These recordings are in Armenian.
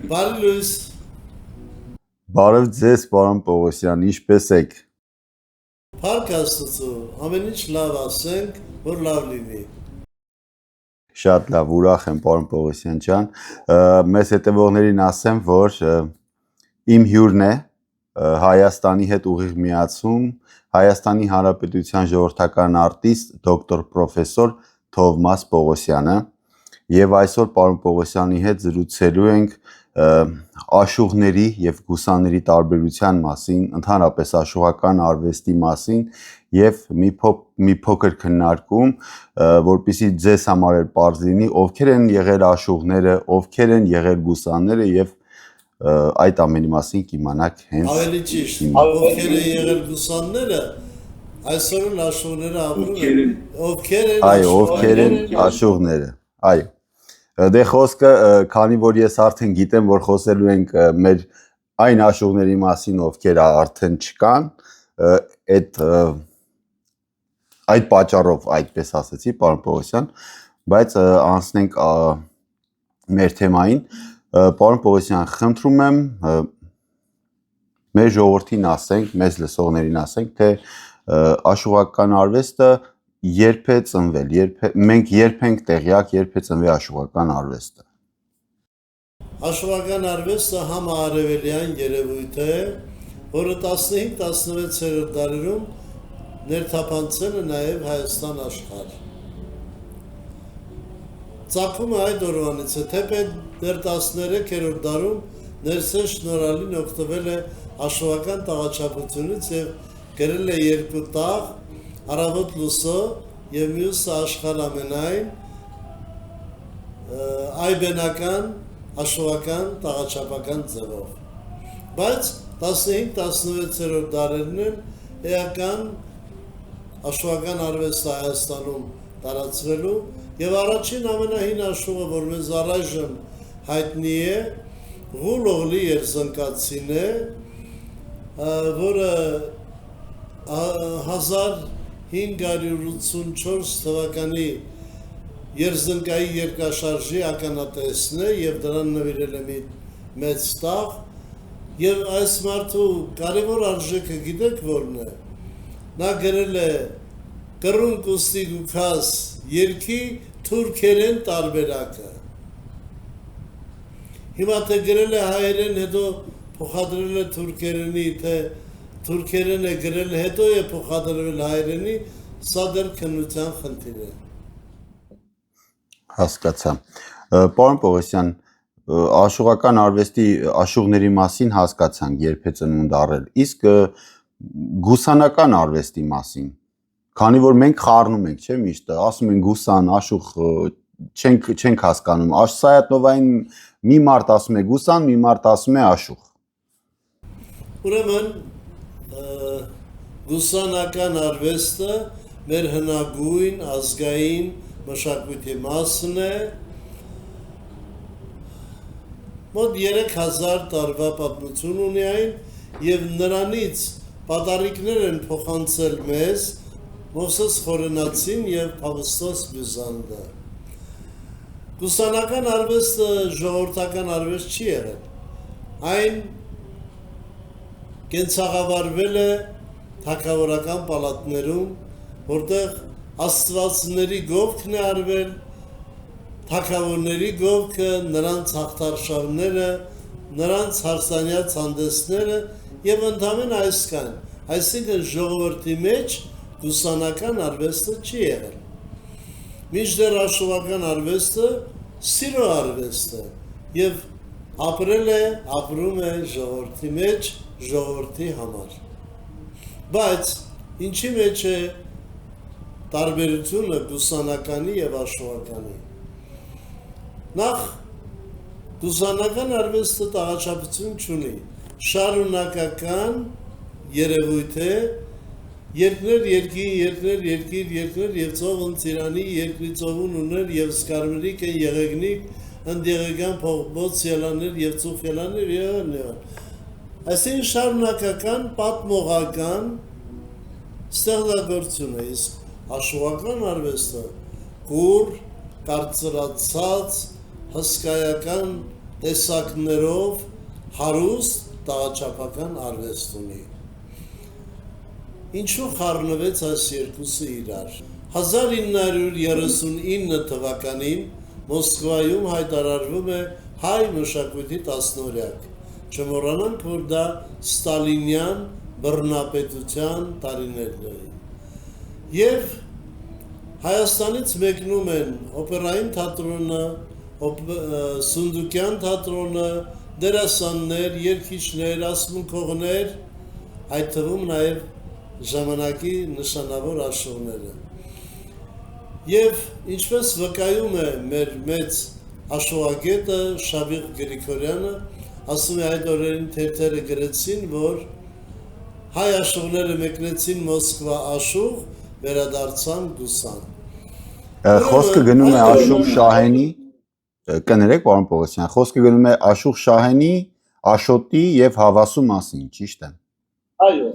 Բարի լույս։ Բարև ձեզ, պարոն Պողոսյան, ինչպե՞ս եք։ Փառք Աստծո, ամեն ինչ լավ ասենք, որ լավ լինի։ Շատ լավ, ուրախ եմ, պարոն Պողոսյան ջան։ Մեզ հետևողներին ասեմ, որ իմ հյուրն է Հայաստանի հետ ուղիղ միացում Հայաստանի Հանրապետության ժողովրդական արտիստ դոկտոր պրոֆեսոր Թովմաս Պողոսյանը եւ այսօր պարոն Պողոսյանի հետ զրուցելու ենք աշուղների եւ գուսաների տարբերության մասին, ընդհանրապես աշուղական արվեստի մասին եւ մի փոքր քննարկում, որպեսզի ձեզ համար պարզ լինի, ովքեր են եղել աշուղները, ովքեր են եղել գուսանները եւ այդ ամենի մասին կիմանաք հենց ավելի ճիշտ, ովքեր են եղել գուսանները, այսօր աշուղները ապրում են, ովքեր են աշուղները, այո Դե խոսքը, քանի որ ես արդեն գիտեմ, որ խոսելու ենք մեր այն աշուղների մասին, ովքեր արդեն չկան, այդ պատճառով այդպես ասեցի, պարոն Պողոսյան, բայց անցնենք մեր թեմային, պարոն Պողոսյան, խնդրում եմ մեր ժողովրդին ասենք, մեզ լսողներին ասենք, թե աշուղական արվեստը երբ է ծնվել, մենք երբ ենք տեղյակ, երբ է ծնվել աշուղական արվեստը։ Աշուղական արվեստը համաարևելյան երևույթ է, որը 15-16-րդ դարերում ներթափանցել է նաև Հայաստան աշխարհ։ Ծագումը այդ օրվանից է, թեպետ դեռ 13-րդ դարում ներսես շնորհալին օգտվել է աշուղական տաղաչափությունից եւ գրել է երկու տաղ Արավոտ լուսո եւ մյուսը աշխարհ ամենայն այբենական աշուղական տաղաչափական ձևով։ Բայց 15-16-րդ դարերն են էական աշուղական արվեստը Հայաստանում տարածվելու եւ առաջին ամենահին աշուղը, որ մեզ առայժմ հայտնի է, Ղուլ Օղլի երզնկացին է, որը 1584 թվականի երզնկայի երկաշարժի ականատեսն է եւ դրան նվիրել է մի մեծ տաղ եւ այս մարդու կարևոր արժեքը գիտեք որն է, նա գրել է Կռուն կուստի գուքաս երկի թուրքերեն տարբերակը, հիմա թե գրել է հայերեն, հետո փոխադրել է թուրքերենի, թե թուրքերեն է գրել, հետո է փոխադրվել հայերենի, սա դեռ քննության խնդիր է։ Հասկացա։ Պարոն Պողոսյան, աշուղական արվեստի աշուղների մասին հասկացանք, երբ է ծնունդ առել, իսկ գուսանական արվեստի մասին, քանի որ մենք խառնում ենք, չէ՞, միշտ ասում են գուսան, աշուղ, չենք հասկանում, Սայաթ-Նովային մի մարդ ասում է գուսան, մի մարդ ասում է աշուղ։ Ուրեմն գուսանական արվեստը մեր հնագույն ազգային մշակույթի մասն է, մոտ 3000 տարվա պատմություն ունի այն եւ նրանից պատառիկներ են փոխանցել մեզ Մովսես Խորենացին եւ Պավստոս Բյուզանդը։ Գուսանական արվեստը ժողովրդական արվեստ չի եղել, այն կենցաղավարվել է թագավորական պալատներում, որտեղ աստվածների գովքն է արվել, թագավորների գովքը, նրանց հաղթարշավները, նրանց հարսանյաց հանդեսները եւ ընդամենը այսքան, այսինքն ժողովրդի մեջ գուսանական արվեստը չի եղել։ Մինչդեռ աշուղական արվեստը սիրո արվեստ է եւ ապրում է ժողովրդի մեջ, ժողովրդի համար։ Բայց ինչի մեջ է տարբերությունը գուսանականի եւ աշուղականի։ Նախ գուսանական արվեստը տաղաչափություն չունի, շարունակական երևույթ է, երկներ երկիր, երկներ երկիր, երկներ եւ ծովն ծիրանի, երկրի ծովուն ուներ եւ սկարմերիկ են եղեգնիկ, ընդեղեգան փողբոց ելաներ եւ ծուխ ելաներ եւ այսինքն շարունակական պատմողական ստեղծագործություն է, իսկ աշուղական արվեստը կուր, կարծրացած, հսկայական տեսակներով հարուստ տաղաչափական արվեստ ունի։ Ինչու խառնվեց այս երկուսը իրար։ 1939 թվականին Մոսկվայում հայտարարվում է հայ մշակույթի տասնօրյակ։ Չմոռանանք, որ դա ստալինյան բռնապետության տարիներն էին։ Եվ Հայաստանից մեկնում են օպերային թատրոնը, Սունդուկյան թատրոնը, դերասաններ, երգիչներ, ասմունքողներ, այդ թվում նաև ժամանակի նշանավոր աշխուժները։ Եվ ինչպես վկայում է մեր մեծ աշխուժագետը Շավիղ Գրիգորյանը, ասում է այդ օրերին թերթերը գրեցին, որ հայ աշխուժները մեկնեցին Մոսկվա աշխուժ, վերադարձան Գուսան։ Խոսքը գնում է Աշուղ Շահենի, կներեք պարոն Պողոսյան, խոսքը գնում է Աշուղ Շահենի, Աշոտի եւ Հավասու մասին, ճիշտ է։ Այո։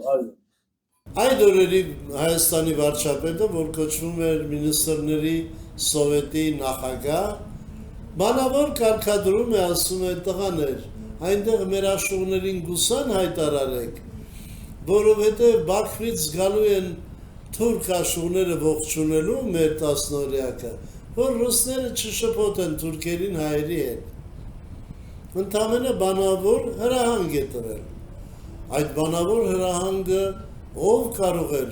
Այդ օրերի Հայաստանի վարչապետը, որ կոչվում էր Մինիստրների Սովետի նախագահ, բանավոր կարգադրում է, ասում է տղաներ, այնտեղ մեր աշխուժներին Գուսան հայտարարեք, որովհետև Բաքվից գալու են թուրք աշխուժները ողջունելու մեր տասնօրյակը, որ ռուսները չշփոթեն թուրքերին հայերի հետ։ Ընդամենը բանավոր հրահանգ է տվել։ Այդ բանավոր հրահանգը ով կարող էր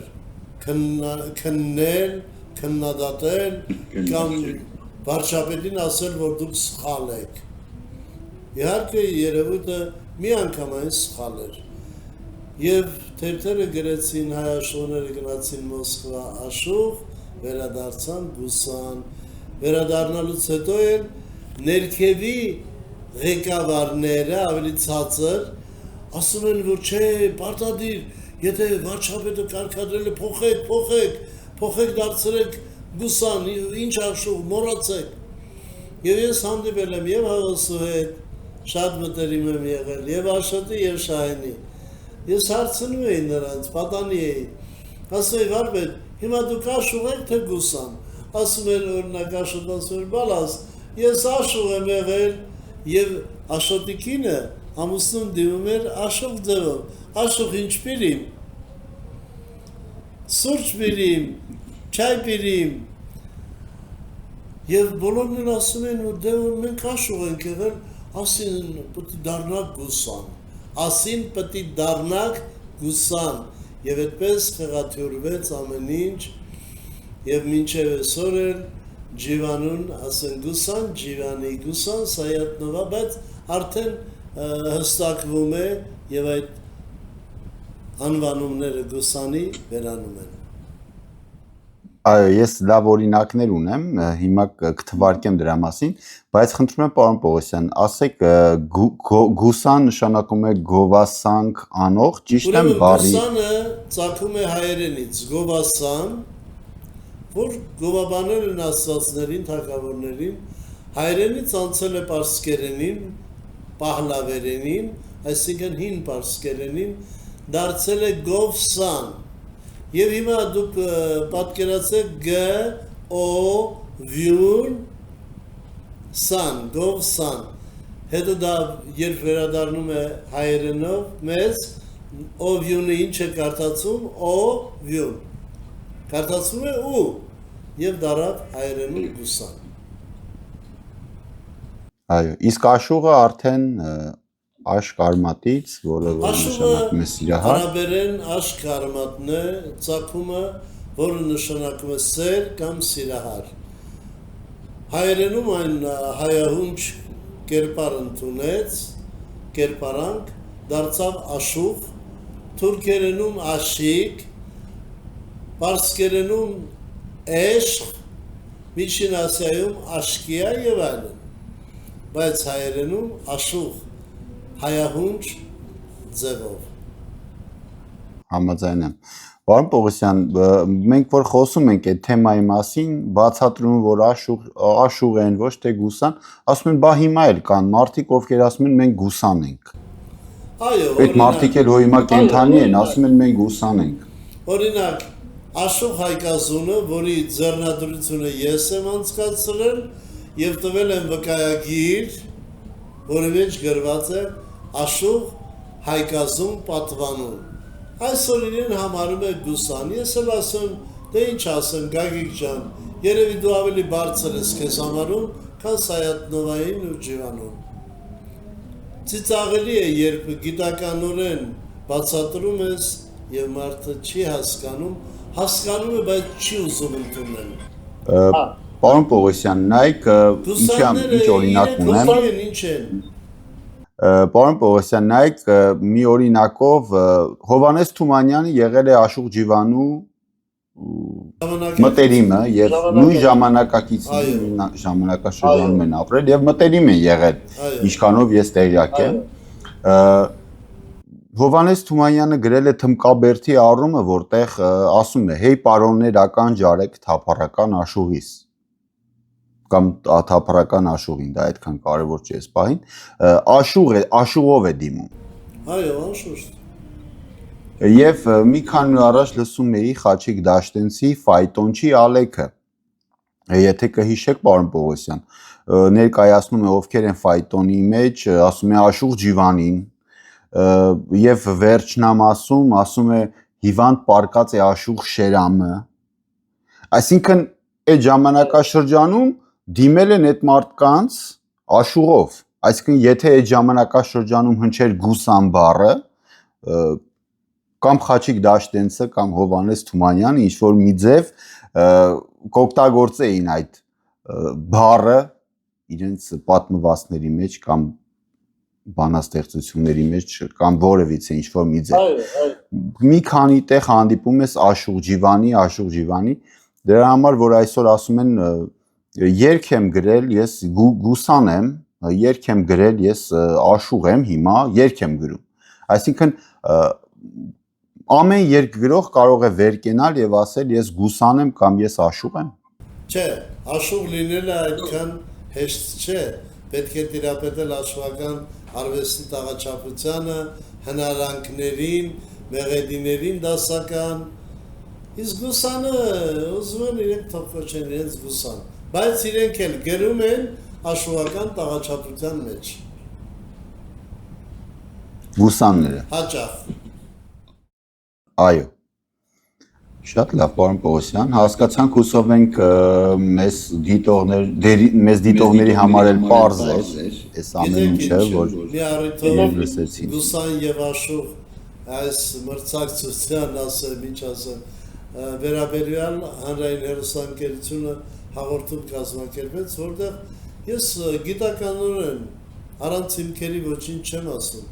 քննել, քննադատել կամ վարչապետին ասել, որ դուք սխալ եք։ Իհարկե երևույթը միանգամայն սխալ էր։ Եվ թերթերը գրեցին հայ աշխուժները գնացին Մոսկվա աշխուժ, վերադարձան Գուսան, վերադառնալուց հետո էլ ներքևի ղեկավարները ավելի ցածր ասում են, որ չէ, պարտադիր, եթե վարչապետը կարգադրել է փոխեք դարձրեք Գուսան, ինչ աշխուժ, մոռացեք։ Եվ ես հանդիպել եմ եւ Հավասու հետ, շատ մտերիմ եմ եղել, եւ Աշոտի եւ Շահենի։ Ես հարցնում էի նրանց, պատանի էի, ասում էի, վարպետ, հիմա դուք աշխուժ եք թե Գուսան, ասում էր օրինակ Աշոտ, ասում էր, բալաս, ես աշխուժ եմ եղել եւ Աշոտի կինը ամուսնուն դիմում էր աշխուժ ձևով, աշխուժ ինչ պիրիմ, սուրճ պիրիմ, չայ պիրիմ, եւ բոլորն էլ ասում են, որ դե որ մենք աշխուժ ենք եղել, ասին պետք է դառնանք Գուսան, ասին պետք է դառնանք Գուսան, եւ այդպես խեղաթյուրվեց ամեն ինչ, եւ մինչեւ այսօր էլ Ջիվանուն ասեն Գուսան, Ջիվանի Գուսան, Սայատնովա, բայց արդեն հստակվում է եւ այդ անվանումները Գուսանի վերանում են։ Այո, ես լավ օրինակներ ունեմ, հիմա կթվարկեմ դրա մասին, բայց խնդրում եմ պարոն Պողոսյան, ասեք Գուսան նշանակում է գովասանք անող, ճիշտ եմ բառի։ Գուսանը ծագում է հայերենից, գովասան, որ գովաբաներ են աստվածներին, թագավորներին, հայերենից անցել է պարսկերենին, պահլավերենին, այսինքն հին պարսկերենին, դարձել է գովսան։ Եվ հիմա դուք պատկերացեք գ-օ-վյուն սան, գովսան, հետո դա երբ վերադառնում է հայերենով մեզ, օ-վյունը ինչ է կարդացում, օ-վյուն, կարդացում է ու, և դարավ հայերենում Գուսան։ Այո, իսկ աշուղը արդեն աշկ արմատից, որը նշանակում է սիրահար։ Արաբերեն աշկ արմատն է, ծագումը, որը նշանակում է սեր կամ սիրահար։ Հայերենում այն հայահունչ կերպար ընդունեց, կերպարանք, դարձավ աշուղ, թուրքերենում աշիկ, պարսկերենում էշղ, Միջին Ասիայում աշկիա եւ այլն, բայց հայերենում աշուղ, հայահունչ ձևով։ Համաձայն եմ։ Պարոն Պողոսյան, մենք որ խոսում ենք այդ թեմայի մասին, բացատրում որ աշուղ են, ոչ թե Գուսան, ասում են, բա հիմա էլ կան մարդիկ, ովքեր ասում են մենք Գուսան ենք։ Այո, այդ մարդիկ էլ որ հիմա կենթանի են, ասում են մենք Գուսան ենք։ Օրինակ, Աշուղ Հայկազունը, որի ձեռնադրությունը ես եմ անցկացրել եւ տվել եմ վկայագիր, որի մեջ գրված է Աշուղ Հայկազում պատվանուն։ Այսօր իրեն համարում է Գուսան, ես էլ ասում, դե ինչ ասեմ, Գագիկ ջան, երևի դու ավելի բարձր ես քեզ համարում, քան Սայաթնովային ու Ջիվանուն։ Ծիծաղելի է, երբ գիտականորեն բացատրում ես եւ մարդը չի հասկանում է, բայց չի ուզում ընդունել։ Պարոն Պողոսյան, նայեք ինչ օրինակ ունեմ։ Ինչ են։ Պարոն Պողոսյան, նայեք մի օրինակով Հովհաննես Թումանյանը եղել է Աշուղ Ջիվանու մտերիմը եւ նույն ժամանակաշրջանում են ապրել եւ մտերիմ են եղել, ինչքանով ես տեղյակ եմ։ Հովհաննես Թումանյանը գրել է Թմկաբերդի առումը, որտեղ ասում է. «Հեյ պարոններ, ական ջարեք թափառական Աշուղիս» կամ թափառական Աշուղին, դա այդքան կարևոր չի այս պահին, Աշուղով է դիմում։ Այո, անշուշտ։ Եվ մի քանի օր առաջ լսում էի Խաչիկ Դաշտենցի ֆայտոնչի Ալեքը, եթե կհիշեք, պարոն Պողոսյան, ներկայացնում է ովքեր են ֆայտոնի մեջ, ասում է Աշուղ Ջիվանին, եւ վերջնամասում ասում է հիվանդ պարկած է Աշուղ Շերամը, այսինքն այդ ժամանակաշրջանում դիմել են այդ մարդկանց Աշուղով, այսինքն եթե այդ ժամանակաշրջանում հնչեր Գուսան բառը, կամ Խաչիկ Դաշտենցը կամ Հովհաննես Թումանյանը ինչ որ մի ձև կօգտագործեին այդ բառը իրենց պատմվածքների մեջ կամ բանաստեղծությունների մեջ կամ որևիցե ինչ որ մի ձև։ Մի քանի տեղ հանդիպում ես Աշուղ Ջիվանի, դրա համար որ այսօր ասում են երգ եմ գրել, ես Գուսան եմ, երգ եմ գրել, ես Աշուղ եմ, հիմա երգ եմ գրում։ Այսինքն ամեն երգ գրող կարող է վեր կենալ եւ ասել ես Գուսան եմ կամ ես Աշուղ եմ։ Չէ, Աշուղ լինելը այդքան հեշտ չէ, պետք է տիրապետել աշուղական արվեստի տաղաչափությանը, հնարանքներին, մեղեդիներին դասական, իսկ Գուսանը ուզում են իրենք թողքոչեն իրենց Գուսան, բայց իրենք էլ գրում են աշուղական տաղաչափության մեջ։ Գուսանները։ Հաճախ։ Այո։ Շատ լավ, պարոն Պողոսյան, հասկացանք, հուսով ենք մեզ դիտողների համար էլ պարզ էր, այս ամեն ինչը, որ լսեցին։ Գուսան եւ Աշուղ այս մրցակցության ասեմ, ինչ ասեմ, վերաբերյալ հանրային հեռուստաընկերությունը հաղորդում կազմակերպեց, որտեղ ես գիտականորեն առանց հիմքերի ոչինչ չեմ ասում։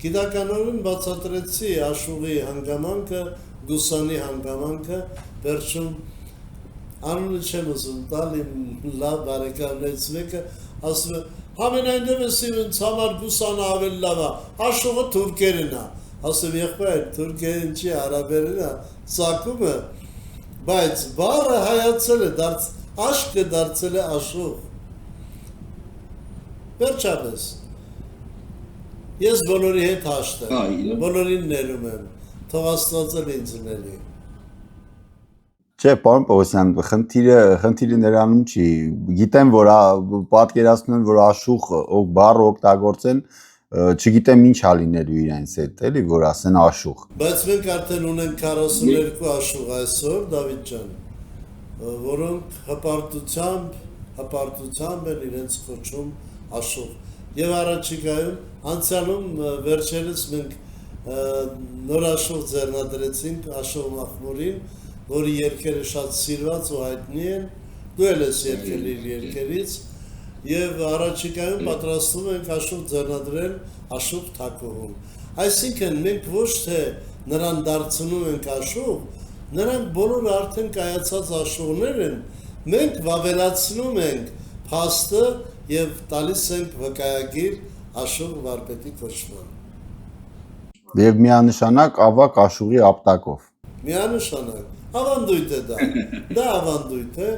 Գիտականորեն բացատրեցի Աշուղի հանգամանքը, Գուսանի հանգամանքը, վերջում անունը չեմ ուզում տալ, իմ լավ բարեկամներից մեկը ասում է, համենայն դեպս ինձ համար Գուսանը ավելի լավ է, Աշուղը թուրքերն է, ասում եղբայր, թուրքերն չի, արաբերն է, ծագումը, բայց բառը հայացել է, աշկը դարձել է Աշուղ։ Վերջապես ես բոլորի հետ հաշտ եմ, բոլորին ներում եմ, թող Աստված էլ ինձ ների։ Չէ, պարոն Պողոսյան, խնդիրը նրանում չի, գիտեմ, որ պատկերացնում են, որ Աշուղ բառը օգտագործեն, չգիտեմ ինչ ալինելու իրենց հետ, էլի, որ ասեն Աշուղ։ Բայց մենք արդեն ունենք 42 Աշուղ այսօր, Դավիթ ջան, որոնք հպարտությամբ են իրենց կոչում Աշուղ։ Եվ առաջիկայում, անցյալում վերջերս մենք նոր Աշուղ ձեռնադրեցինք Աշուղ Մախմուրին, որի երգերը շատ սիրված ու հայտնի են, դու էլ ես երգել իր երգերից, եւ առաջիկայում պատրաստվում ենք Աշուղ ձեռնադրել Աշուղ Թակուհուն։ Այսինքն մենք ոչ թե նրան դարձնում ենք Աշուղ, նրանք բոլորը արդեն կայացած Աշուղներ են, մենք վավերացնում ենք փաստը եւ տալիս ենք վկայագիր Աշուղ վարպետի կոչման։ Եվ միանշանակ ավակ Աշուղի ապտակով։ Միանշանակ, ավանդույթ է դա ավանդույթ է,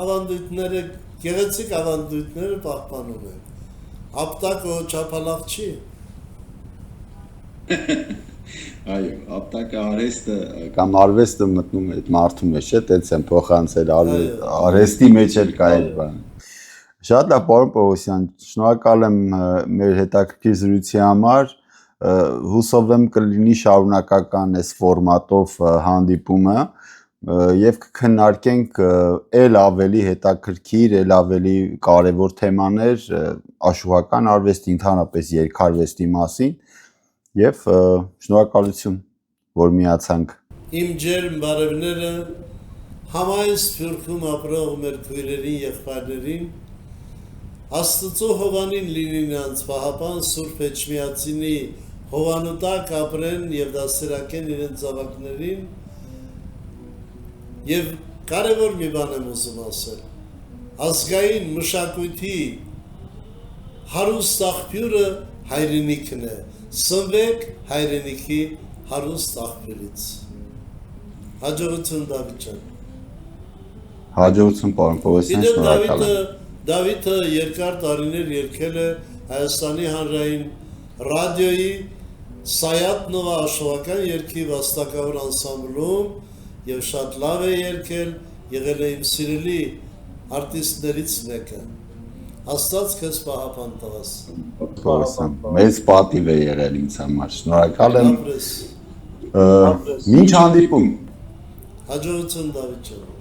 ավանդույթները, գեղեցիկ ավանդույթները պահպանում են, ապտակը չափալախ չի։ Այո, ապտակը արեստը կամ արվեստը մտնում է այդ մարդու մեջ, չէ՞, տենց են փոխանցել արեստի մեջ էլ կա այդ բան։ Շատ լավ, պարոն Պողոսյան, շնորհակալ եմ մեր հետաքրքիր զրույցի համար։ Հուսով եմ կլինի շարունակական այս ֆորմատով հանդիպումը եւ կքննարկենք ել ավելի հետաքրքիր, ել ավելի կարեւոր թեմաներ աշխուհական արվեստի, ընդհանրապես երգարվեստի մասին եւ շնորհակալություն, որ միացանք։ Իմ ջերմ բարևները համայնք Սփյուռքում ապրող մեր քույրերին, եղբայրներին, Աստծո հովանին լինի նրանց պահապան Սուրբ Էջմիածինի հովանուտակ ապրեն եւ դասերակեն իրենց զավակներին եւ կարևոր մի բան եմ ուզում ասել ազգային մշակույթի հարուստ աղբյուրը հայրենիքն է սնվեք հայրենիքի հարուստ աղբյուրից հաջողություն Դավիթ ջան Հաջողություն պարոն Պողոսյան, շնորհակալ եմ Դավիթը երկար տարիներ երգել է Հայաստանի հանրային ռադիոյի Սայատնովա աշխուհական երգի վաստակավոր անսամբլում եւ շատ լավ է երգել, եղել է իմ սիրելի արտիստներից մեկը։ Աստված քեզ պահապան տղաս։ Պողոսյան, մեծ պատիվ է եղել ինձ համար, շնորհակալ եմ։ Ապրես։ Մինչ հանդիպում։ Հաջողություն Դավիթ ջան։